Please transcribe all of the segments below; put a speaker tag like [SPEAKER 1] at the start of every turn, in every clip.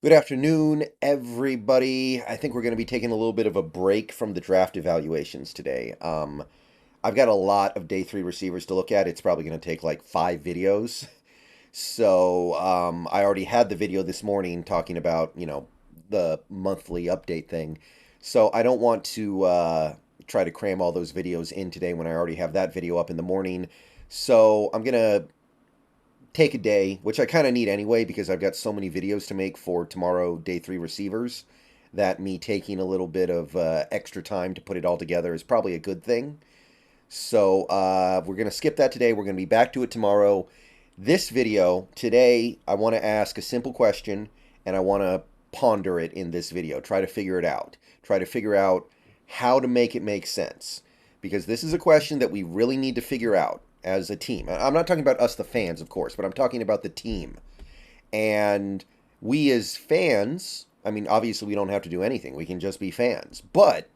[SPEAKER 1] Good afternoon, everybody. I think we're going to be taking a little bit of a break from the draft evaluations today. I've got a lot of day three receivers to look at. It's probably going to take like 5 videos. So I already had the video this morning talking about, the monthly update thing. So I don't want to try to cram all those videos in today when I already have that video up in the morning. So I'm going to take a day, which I kind of need anyway because I've got so many videos to make for tomorrow, day three receivers, that me taking a little bit of extra time to put it all together is probably a good thing. So we're going to skip that today. We're going to be back to it tomorrow. This video, today, I want to ask a simple question and I want to ponder it in this video. Try to figure it out. Try to figure out how to make it make sense. Because this is a question that we really need to figure out as a team. I'm not talking about us, the fans, of course, but I'm talking about the team. And we as fans, I mean, obviously we don't have to do anything. We can just be fans. But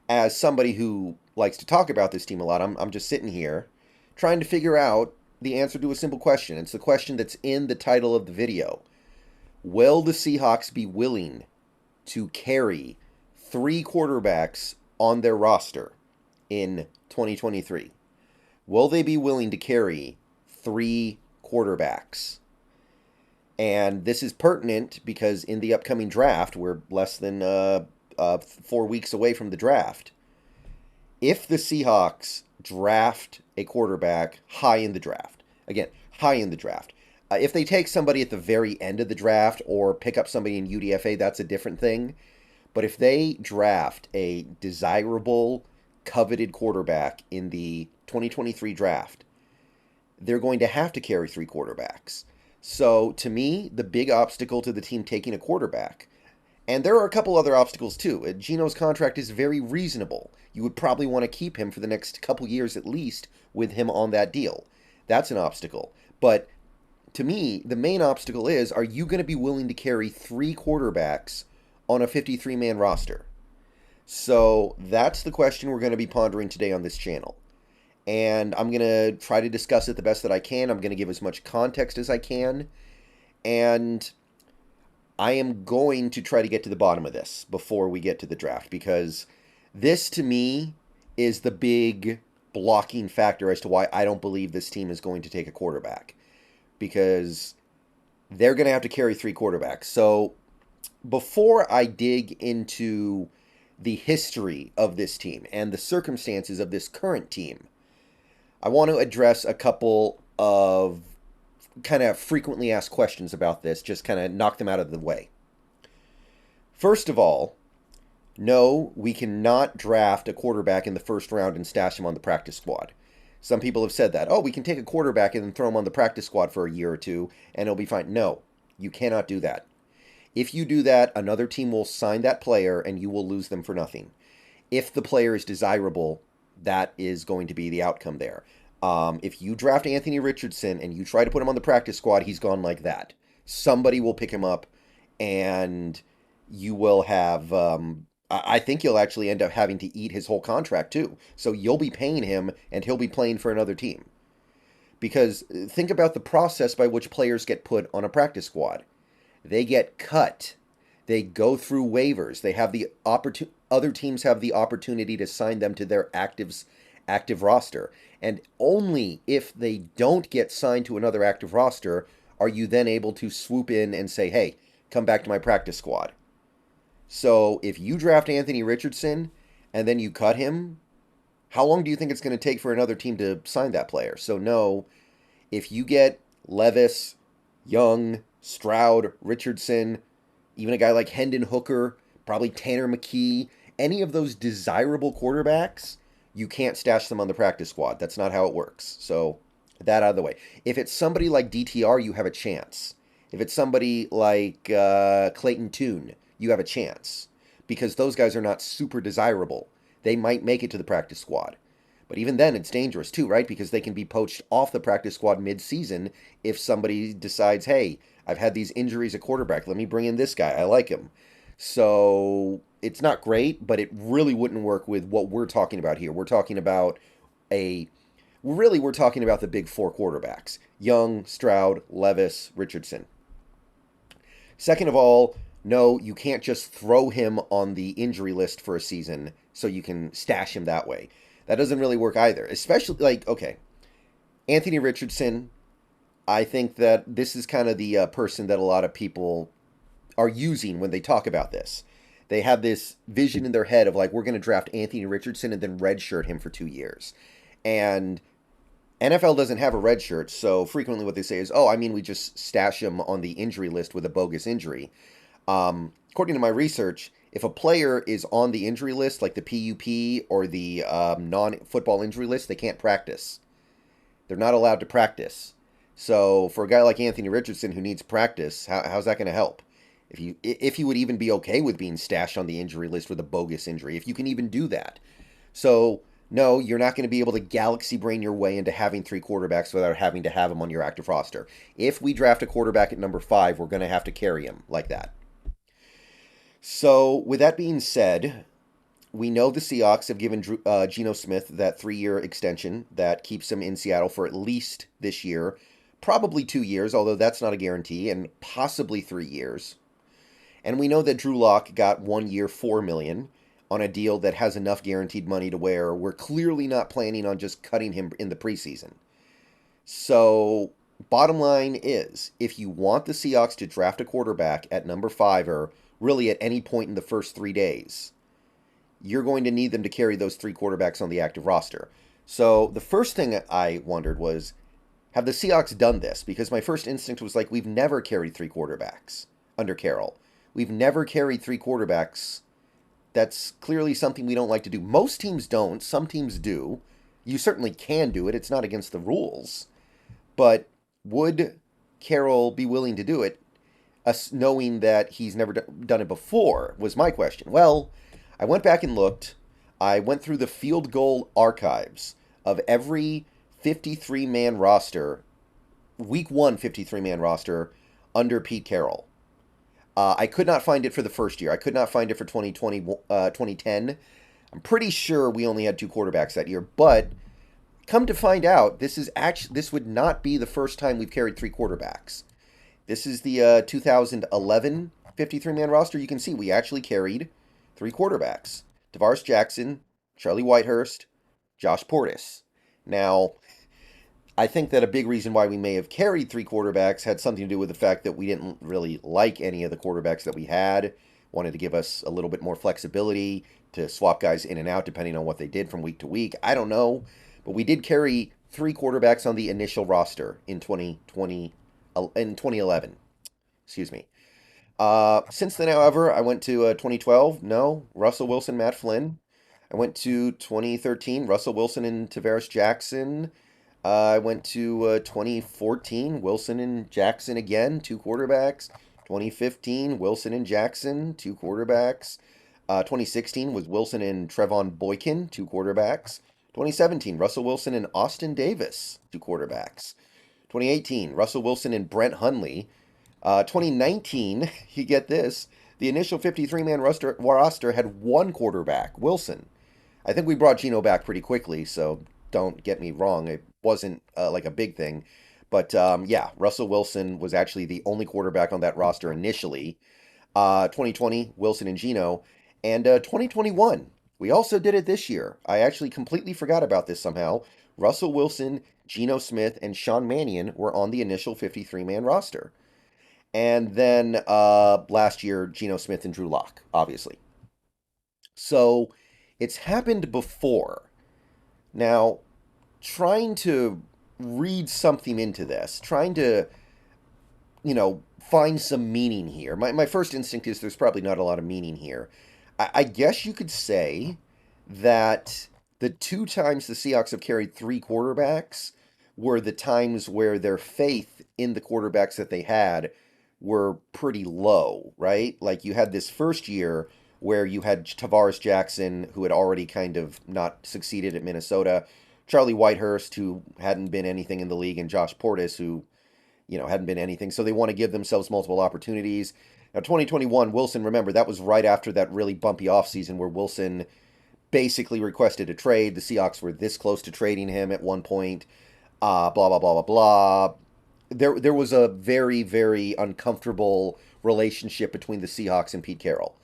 [SPEAKER 1] as somebody who likes to talk about this team a lot, I'm just sitting here trying to figure out the answer to a simple question. It's the question that's in the title of the video. Will the Seahawks be willing to carry 3 quarterbacks on their roster in 2023? Will they be willing to carry 3 quarterbacks? And this is pertinent because in the upcoming draft, we're less than 4 weeks away from the draft. If the Seahawks draft a quarterback high in the draft, again, high in the draft, if they take somebody at the very end of the draft or pick up somebody in UDFA, that's a different thing. But if they draft a desirable, coveted quarterback in the 2023 draft, they're going to have to carry 3 quarterbacks. So to me, the big obstacle to the team taking a quarterback, and there are a couple other obstacles too. Gino's contract is very reasonable. You would probably want to keep him for the next couple years at least with him on that deal. That's an obstacle. But to me, the main obstacle is, are you going to be willing to carry 3 quarterbacks on a 53-man roster? So that's the question we're going to be pondering today on this channel. And I'm going to try to discuss it the best that I can. I'm going to give as much context as I can. And I am going to try to get to the bottom of this before we get to the draft, because this to me is the big blocking factor as to why I don't believe this team is going to take a quarterback, because they're going to have to carry 3 quarterbacks. So before I dig into the history of this team and the circumstances of this current team, I want to address a couple of kind of frequently asked questions about this, just kind of knock them out of the way. First of all, no, we cannot draft a quarterback in the first round and stash him on the practice squad. Some people have said that. Oh, we can take a quarterback and then throw him on the practice squad for a year or two and it'll be fine. No, you cannot do that. If you do that, another team will sign that player and you will lose them for nothing. If the player is desirable, that is going to be the outcome there. If you draft Anthony Richardson and you try to put him on the practice squad, he's gone like that. Somebody will pick him up and you will have... I think you'll actually end up having to eat his whole contract too. So you'll be paying him and he'll be playing for another team. Because think about the process by which players get put on a practice squad. They get cut. They go through waivers. They have the other teams have the opportunity to sign them to their active roster. And only if they don't get signed to another active roster are you then able to swoop in and say, hey, come back to my practice squad. So if you draft Anthony Richardson and then you cut him, how long do you think it's going to take for another team to sign that player? So no, if you get Levis, Young, Stroud, Richardson, even a guy like Hendon Hooker, probably Tanner McKee, any of those desirable quarterbacks, you can't stash them on the practice squad. That's not how it works. So that out of the way. If it's somebody like DTR, you have a chance. If it's somebody like Clayton Tune, you have a chance. Because those guys are not super desirable. They might make it to the practice squad. But even then, it's dangerous too, right? Because they can be poached off the practice squad mid-season if somebody decides, hey, I've had these injuries at quarterback. Let me bring in this guy. I like him. So it's not great, but it really wouldn't work with what we're talking about here. We're talking about we're talking about the big 4 quarterbacks. Young, Stroud, Levis, Richardson. Second of all, no, you can't just throw him on the injury list for a season so you can stash him that way. That doesn't really work either. Especially, like, okay, Anthony Richardson, I think that this is kind of the person that a lot of people are using when they talk about this. They have this vision in their head of like, we're going to draft Anthony Richardson and then redshirt him for 2 years. And NFL doesn't have a redshirt, so frequently what they say is, oh, I mean, we just stash him on the injury list with a bogus injury. According to my research, if a player is on the injury list, like the PUP or the non-football injury list, they can't practice. They're not allowed to practice. So for a guy like Anthony Richardson who needs practice, how's that going to help? If you would even be okay with being stashed on the injury list with a bogus injury, if you can even do that. So no, you're not going to be able to galaxy brain your way into having 3 quarterbacks without having to have them on your active roster. If we draft a quarterback at number 5, we're going to have to carry him like that. So with that being said, we know the Seahawks have given Geno Smith that 3-year extension that keeps him in Seattle for at least this year, probably 2 years, although that's not a guarantee, and possibly 3 years. And we know that Drew Lock got 1 year, $4 million on a deal that has enough guaranteed money to where we're clearly not planning on just cutting him in the preseason. So, bottom line is, if you want the Seahawks to draft a quarterback at number 5 or really at any point in the first 3 days, you're going to need them to carry those 3 quarterbacks on the active roster. So, the first thing I wondered was, have the Seahawks done this? Because my first instinct was like, we've never carried 3 quarterbacks under Carroll. We've never carried 3 quarterbacks. That's clearly something we don't like to do. Most teams don't. Some teams do. You certainly can do it. It's not against the rules. But would Carroll be willing to do it, knowing that he's never done it before, was my question. Well, I went back and looked. I went through the field goal archives of every 53-man roster, week 1 53-man roster under Pete Carroll. I could not find it for the first year. I could not find it for 2010. I'm pretty sure we only had 2 quarterbacks that year. But come to find out, this would not be the first time we've carried 3 quarterbacks. This is the 2011 53-man roster. You can see we actually carried 3 quarterbacks: Tavares Jackson, Charlie Whitehurst, Josh Portis. Now, I think that a big reason why we may have carried 3 quarterbacks had something to do with the fact that we didn't really like any of the quarterbacks that we had. Wanted to give us a little bit more flexibility to swap guys in and out depending on what they did from week to week. I don't know. But we did carry 3 quarterbacks on the initial roster in 2011. Excuse me. Since then, however, I went to 2012. No, Russell Wilson, Matt Flynn. I went to 2013, Russell Wilson and Tavares Jackson. I went to 2014, Wilson and Jackson again, 2 quarterbacks. 2015, Wilson and Jackson, 2 quarterbacks. 2016 was Wilson and Trevon Boykin, 2 quarterbacks. 2017, Russell Wilson and Austin Davis, 2 quarterbacks. 2018, Russell Wilson and Brent Hundley. 2019, you get this, the initial 53-man roster had 1 quarterback, Wilson. I think we brought Geno back pretty quickly, so don't get me wrong. It wasn't like a big thing. But yeah, Russell Wilson was actually the only quarterback on that roster initially. 2020, Wilson and Geno. And 2021, we also did it this year. I actually completely forgot about this somehow. Russell Wilson, Geno Smith, and Sean Mannion were on the initial 53-man roster. And then last year, Geno Smith and Drew Lock, obviously. So it's happened before. Now, trying to read something into this, trying to, find some meaning here. My first instinct is there's probably not a lot of meaning here. I guess you could say that the 2 times the Seahawks have carried 3 quarterbacks were the times where their faith in the quarterbacks that they had were pretty low, right? Like you had this first year where you had Tavares Jackson, who had already kind of not succeeded at Minnesota, Charlie Whitehurst, who hadn't been anything in the league, and Josh Portis, who, hadn't been anything. So they want to give themselves multiple opportunities. Now, 2021, Wilson, remember, that was right after that really bumpy offseason where Wilson basically requested a trade. The Seahawks were this close to trading him at one point. Blah, blah, blah, blah, blah. There was a very, very uncomfortable relationship between the Seahawks and Pete Carroll.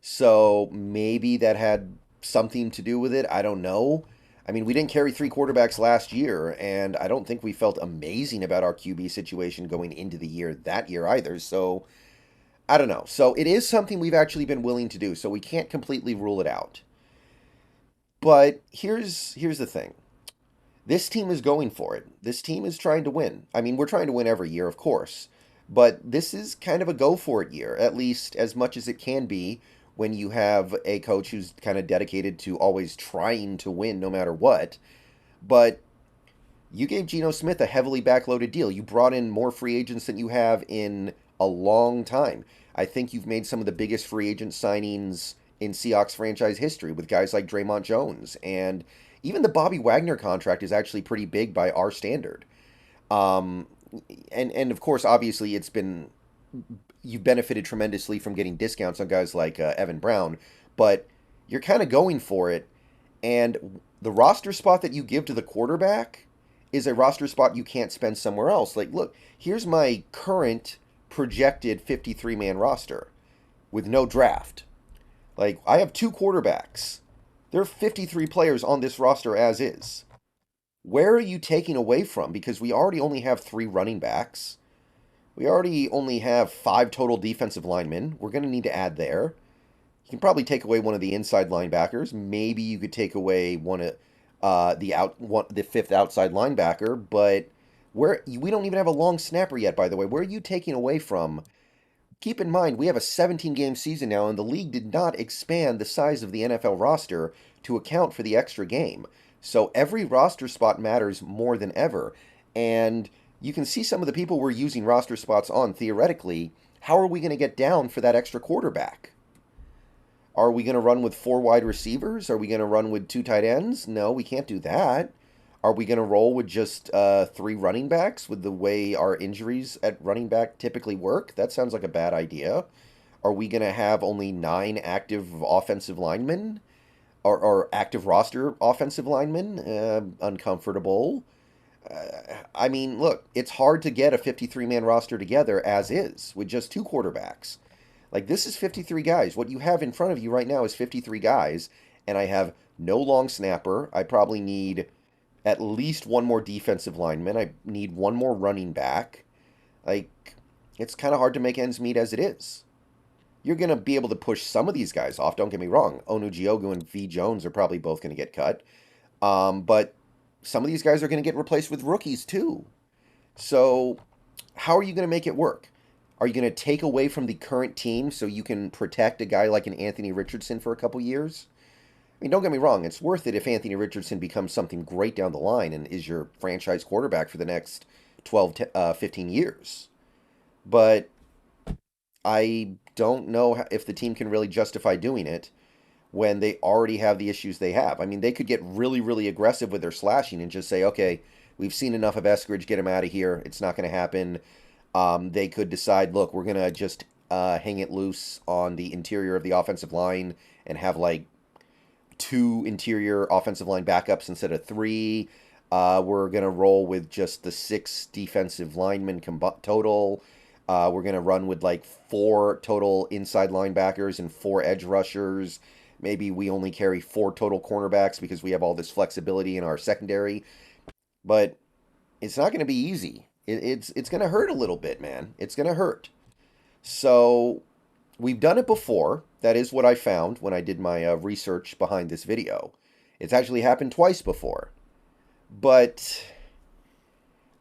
[SPEAKER 1] So maybe that had something to do with it. I don't know. I mean, we didn't carry three quarterbacks last year, and I don't think we felt amazing about our QB situation going into the year that year either. So I don't know. So it is something we've actually been willing to do. So we can't completely rule it out. But here's the thing. This team is going for it. This team is trying to win. I mean, we're trying to win every year, of course. But this is kind of a go for it year, at least as much as it can be when you have a coach who's kind of dedicated to always trying to win no matter what. But you gave Geno Smith a heavily backloaded deal. You brought in more free agents than you have in a long time. I think you've made some of the biggest free agent signings in Seahawks franchise history with guys like Draymond Jones. And even the Bobby Wagner contract is actually pretty big by our standard. Um, and of course, obviously, you've benefited tremendously from getting discounts on guys like Evan Brown, but you're kind of going for it. And the roster spot that you give to the quarterback is a roster spot you can't spend somewhere else. Like, look, here's my current projected 53-man roster with no draft. Like, I have two quarterbacks. There are 53 players on this roster as is. Where are you taking away from? Because we already only have three running backs. We already only have five total defensive linemen. We're going to need to add there. You can probably take away one of the inside linebackers. Maybe you could take away the fifth outside linebacker. But we don't even have a long snapper yet. By the way, where are you taking away from? Keep in mind, we have a 17-game season now, and the league did not expand the size of the NFL roster to account for the extra game. So every roster spot matters more than ever. And you can see some of the people we're using roster spots on theoretically. How are we going to get down for that extra quarterback? Are we going to run with four wide receivers? Are we going to run with two tight ends? No, we can't do that. Are we going to roll with just three running backs with the way our injuries at running back typically work? That sounds like a bad idea. Are we going to have only 9 active offensive linemen? Or active roster offensive linemen? Uncomfortable. I mean, look, it's hard to get a 53-man roster together as is with just two quarterbacks. Like, this is 53 guys. What you have in front of you right now is 53 guys, and I have no long snapper. I probably need at least one more defensive lineman. I need one more running back. Like, it's kind of hard to make ends meet as it is. You're going to be able to push some of these guys off. Don't get me wrong. Onujiogu and V. Jones are probably both going to get cut. But some of these guys are going to get replaced with rookies too. So how are you going to make it work? Are you going to take away from the current team so you can protect a guy like an Anthony Richardson for a couple years? I mean, don't get me wrong. It's worth it if Anthony Richardson becomes something great down the line and is your franchise quarterback for the next 12 to 15 years. But I don't know if the team can really justify doing it when they already have the issues they have. I mean, they could get really, really aggressive with their slashing and just say, okay, we've seen enough of Eskridge, get him out of here. It's not going to happen. They could decide, look, we're going to just hang it loose on the interior of the offensive line and have like 2 interior offensive line backups instead of 3. We're going to roll with just the 6 defensive linemen total. We're going to run with like 4 total inside linebackers and 4 edge rushers. Maybe we only carry 4 total cornerbacks because we have all this flexibility in our secondary. But it's not going to be easy. It's going to hurt a little bit, man. It's going to hurt. So we've done it before. That is what I found when I did my research behind this video. It's actually happened twice before. But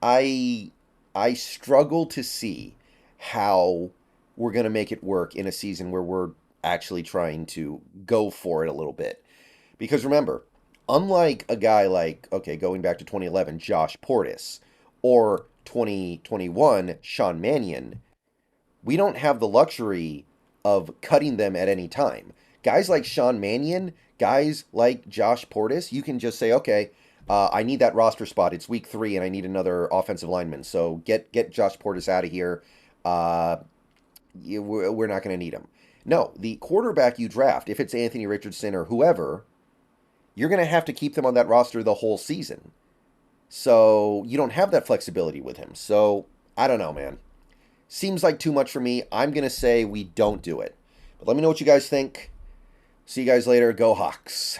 [SPEAKER 1] I struggle to see how we're going to make it work in a season where we're actually trying to go for it a little bit. Because remember, unlike a guy like, okay, going back to 2011, Josh Portis, or 2021, Sean Mannion, we don't have the luxury of cutting them at any time. Guys like Sean Mannion, guys like Josh Portis, you can just say, okay, I need that roster spot. It's week 3 and I need another offensive lineman. So get Josh Portis out of here. We're not going to need him. No, the quarterback you draft, if it's Anthony Richardson or whoever, you're going to have to keep them on that roster the whole season. So you don't have that flexibility with him. So I don't know, man. Seems like too much for me. I'm going to say we don't do it. But let me know what you guys think. See you guys later. Go Hawks.